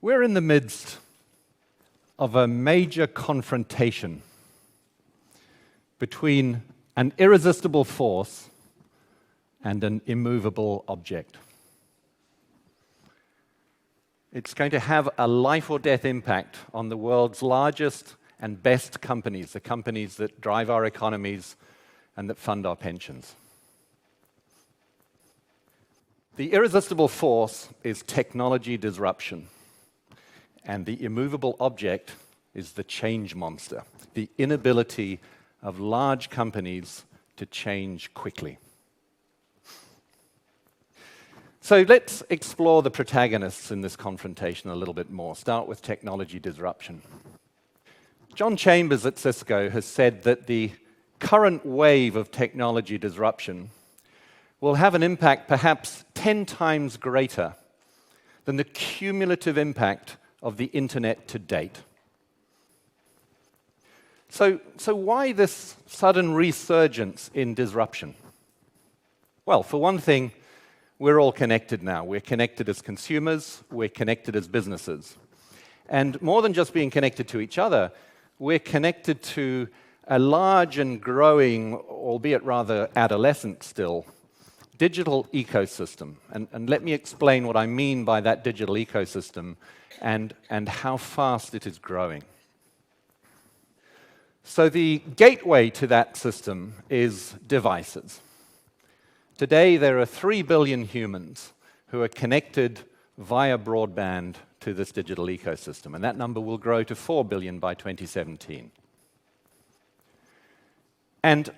We're in the midst of a major confrontation between an irresistible force and an immovable object. It's going to have a life or death impact on the world's largest and best companies, the companies that drive our economies and that fund our pensions. The irresistible force is technology disruption, and the immovable object is the change monster, the inability of large companies to change quickly. So let's explore the protagonists in this confrontation a little bit more. Start with technology disruption. John Chambers at Cisco has said that the current wave of technology disruption will have an impact perhaps 10 times greater than the cumulative impact of the internet to date. So why this sudden resurgence in disruption? Well, for one thing, we're all connected now. We're connected as consumers, we're connected as businesses. And more than just being connected to each other, we're connected to a large and growing, albeit rather adolescent still, digital ecosystem. And let me explain what I mean by that digital ecosystem and how fast it is growing. So the gateway to that system is devices. Today, there are 3 billion humans who are connected via broadband to this digital ecosystem, and that number will grow to 4 billion by 2017. And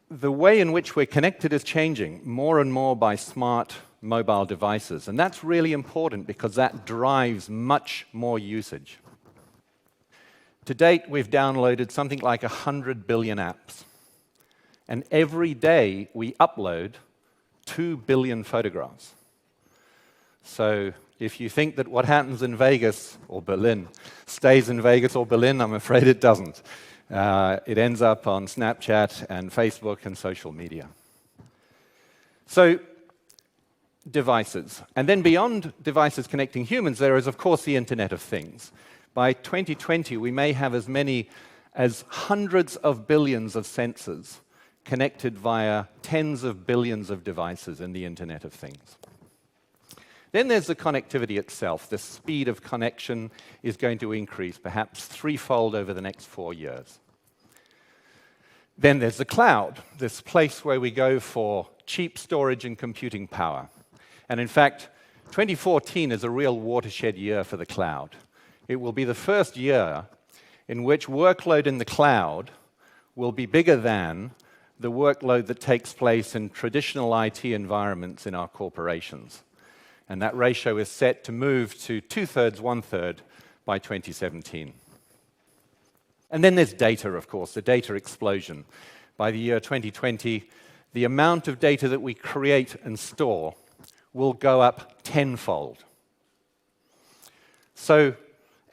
the way in which we're connected is changing more and more by smart mobile devices, and that's really important because that drives much more usage. To date, we've downloaded something like 100 billion apps. And every day we upload 2 billion photographs. So if you think that what happens in Vegas or Berlin stays in Vegas or Berlin, I'm afraid it doesn't. It ends up on Snapchat and Facebook and social media. So devices. And then beyond devices connecting humans, there is, of course, the Internet of Things. By 2020, we may have as many as hundreds of billions of sensors connected via tens of billions of devices in the Internet of Things. Then there's the connectivity itself. The speed of connection is going to increase, perhaps threefold over the next 4 years. Then there's the cloud, this place where we go for cheap storage and computing power. And in fact, 2014 is a real watershed year for the cloud. It will be the first year in which workload in the cloud will be bigger than the workload that takes place in traditional IT environments in our corporations. And that ratio is set to move to 2/3, 1/3 by 2017. And then there's data, of course, the data explosion. By the year 2020, the amount of data that we create and store will go up tenfold. So,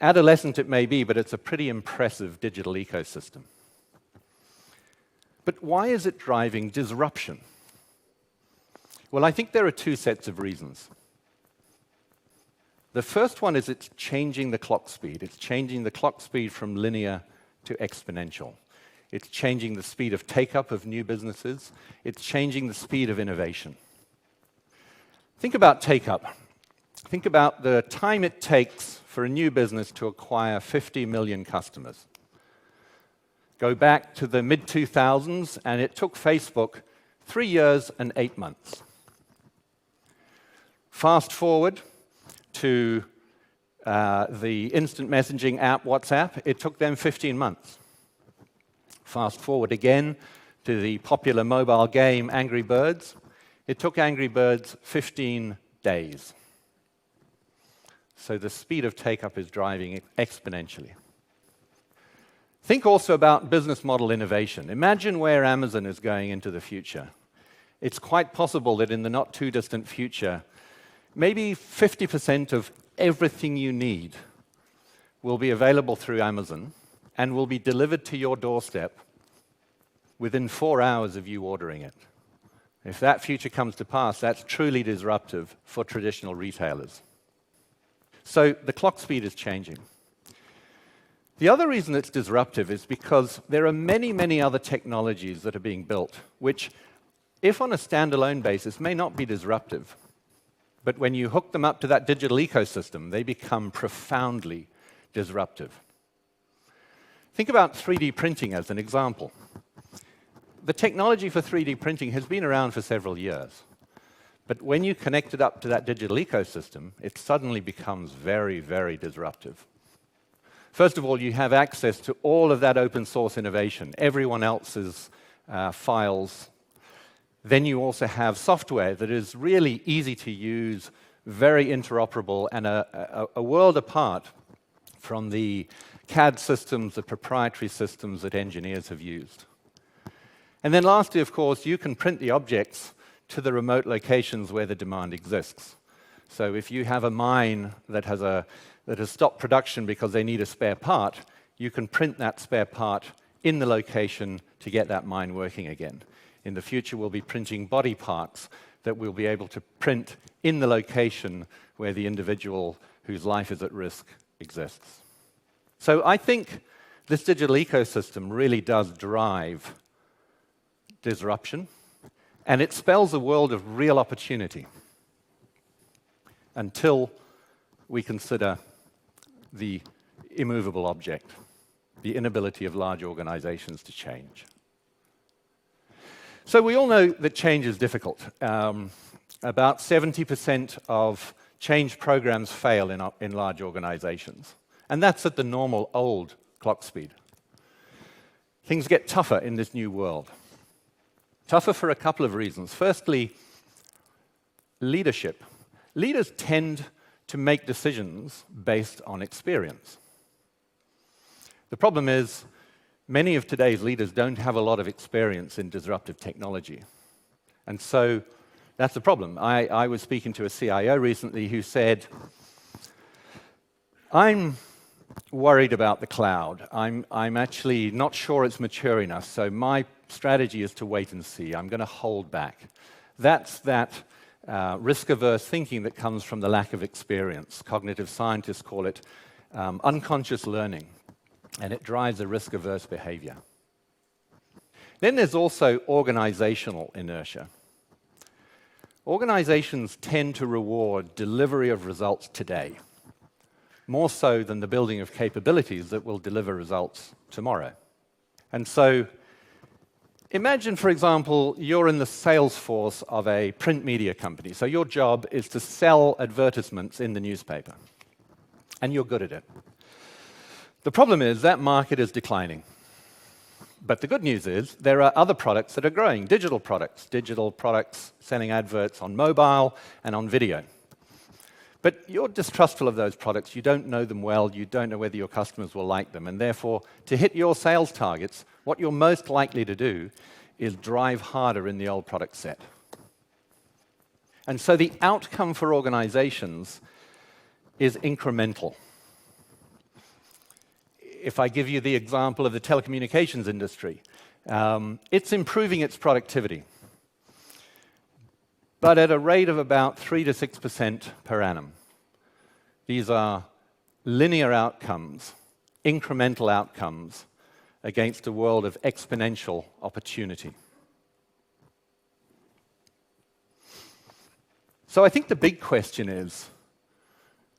adolescent it may be, but it's a pretty impressive digital ecosystem. But why is it driving disruption? Well, I think there are two sets of reasons. The first one is it's changing the clock speed. It's changing the clock speed from linear to exponential. It's changing the speed of take-up of new businesses. It's changing the speed of innovation. Think about take-up. Think about the time it takes for a new business to acquire 50 million customers. Go back to the mid-2000s, and it took Facebook 3 years and 8 months. Fast forward to the instant messaging app WhatsApp, it took them 15 months. Fast forward again to the popular mobile game Angry Birds, it took Angry Birds 15 days. So the speed of take-up is driving it exponentially. Think also about business model innovation. Imagine where Amazon is going into the future. It's quite possible that in the not too distant future, maybe 50% of everything you need will be available through Amazon and will be delivered to your doorstep within 4 hours of you ordering it. If that future comes to pass, that's truly disruptive for traditional retailers. So the clock speed is changing. The other reason it's disruptive is because there are many, many other technologies that are being built, which, if on a standalone basis, may not be disruptive. But when you hook them up to that digital ecosystem, they become profoundly disruptive. Think about 3D printing as an example. The technology for 3D printing has been around for several years. But when you connect it up to that digital ecosystem, it suddenly becomes very, very disruptive. First of all, you have access to all of that open source innovation, everyone else's files. Then you also have software that is really easy to use, very interoperable, and a world apart from the CAD systems, the proprietary systems that engineers have used. And then lastly, of course, you can print the objects to the remote locations where the demand exists. So if you have a mine that has stopped production because they need a spare part, you can print that spare part in the location to get that mine working again. In the future, we'll be printing body parts that we'll be able to print in the location where the individual whose life is at risk exists. So I think this digital ecosystem really does drive disruption, and it spells a world of real opportunity until we consider the immovable object, the inability of large organizations to change. So we all know that change is difficult. About 70% of change programs fail in large organizations. And that's at the normal old clock speed. Things get tougher in this new world. Tougher for a couple of reasons. Firstly, leadership. Leaders tend to make decisions based on experience. The problem is, many of today's leaders don't have a lot of experience in disruptive technology. And so that's the problem. I was speaking to a CIO recently who said, I'm worried about the cloud. I'm actually not sure it's mature enough, so my strategy is to wait and see. I'm going to hold back. That's that risk-averse thinking that comes from the lack of experience. Cognitive scientists call it unconscious learning, and it drives a risk-averse behavior. Then there's also organizational inertia. Organizations tend to reward delivery of results today, more so than the building of capabilities that will deliver results tomorrow. And so imagine, for example, you're in the sales force of a print media company. So your job is to sell advertisements in the newspaper, and you're good at it. The problem is that market is declining. But the good news is there are other products that are growing, digital products selling adverts on mobile and on video. But you're distrustful of those products. You don't know them well. You don't know whether your customers will like them. And therefore, to hit your sales targets, what you're most likely to do is drive harder in the old product set. And so the outcome for organizations is incremental. If I give you the example of the telecommunications industry, it's improving its productivity, but at a rate of about 3 to 6% per annum. These are linear outcomes, incremental outcomes, against a world of exponential opportunity. So I think the big question is,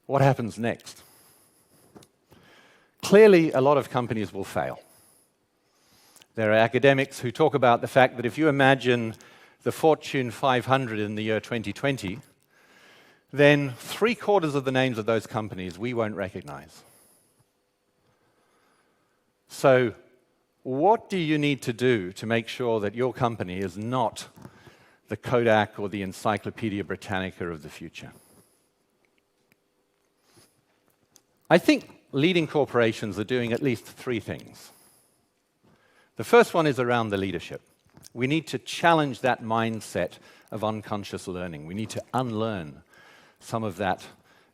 what happens next? Clearly, a lot of companies will fail. There are academics who talk about the fact that if you imagine the Fortune 500 in the year 2020, then 3/4 of the names of those companies we won't recognize. So what do you need to do to make sure that your company is not the Kodak or the Encyclopedia Britannica of the future? I think leading corporations are doing at least 3 things. The first one is around the leadership. We need to challenge that mindset of unconscious learning. We need to unlearn some of that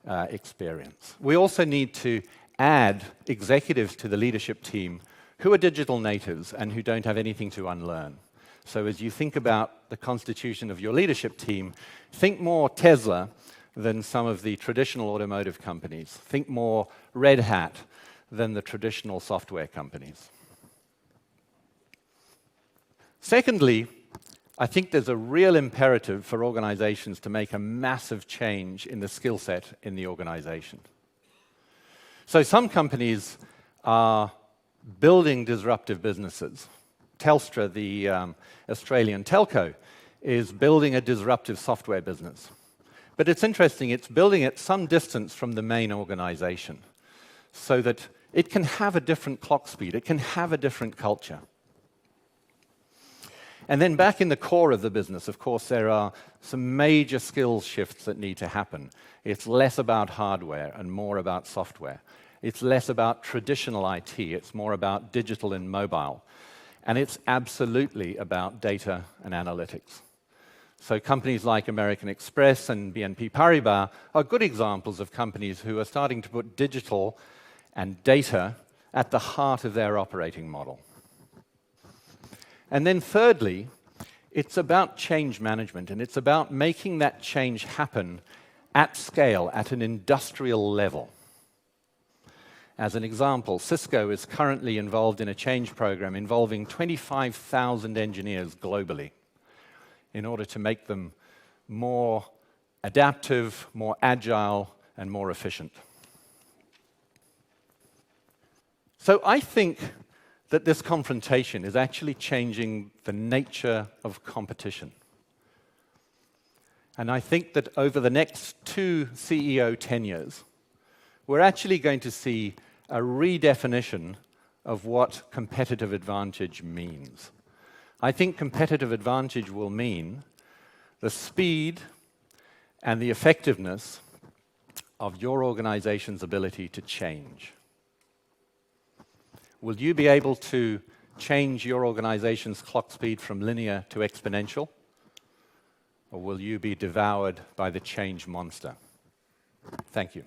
experience. We also need to add executives to the leadership team who are digital natives and who don't have anything to unlearn. So as you think about the constitution of your leadership team, think more Tesla than some of the traditional automotive companies. Think more Red Hat than the traditional software companies. Secondly, I think there's a real imperative for organizations to make a massive change in the skill set in the organization. So some companies are building disruptive businesses. Telstra, the Australian telco, is building a disruptive software business. But it's interesting, it's building at some distance from the main organization so that it can have a different clock speed, it can have a different culture. And then back in the core of the business, of course, there are some major skills shifts that need to happen. It's less about hardware and more about software. It's less about traditional IT, it's more about digital and mobile. And it's absolutely about data and analytics. So companies like American Express and BNP Paribas are good examples of companies who are starting to put digital and data at the heart of their operating model. And then thirdly, it's about change management, and it's about making that change happen at scale, at an industrial level. As an example, Cisco is currently involved in a change program involving 25,000 engineers globally in order to make them more adaptive, more agile, and more efficient. So I think that this confrontation is actually changing the nature of competition. And I think that over the next 2 CEO tenures, we're actually going to see a redefinition of what competitive advantage means. I think competitive advantage will mean the speed and the effectiveness of your organization's ability to change. Will you be able to change your organization's clock speed from linear to exponential? Or will you be devoured by the change monster? Thank you.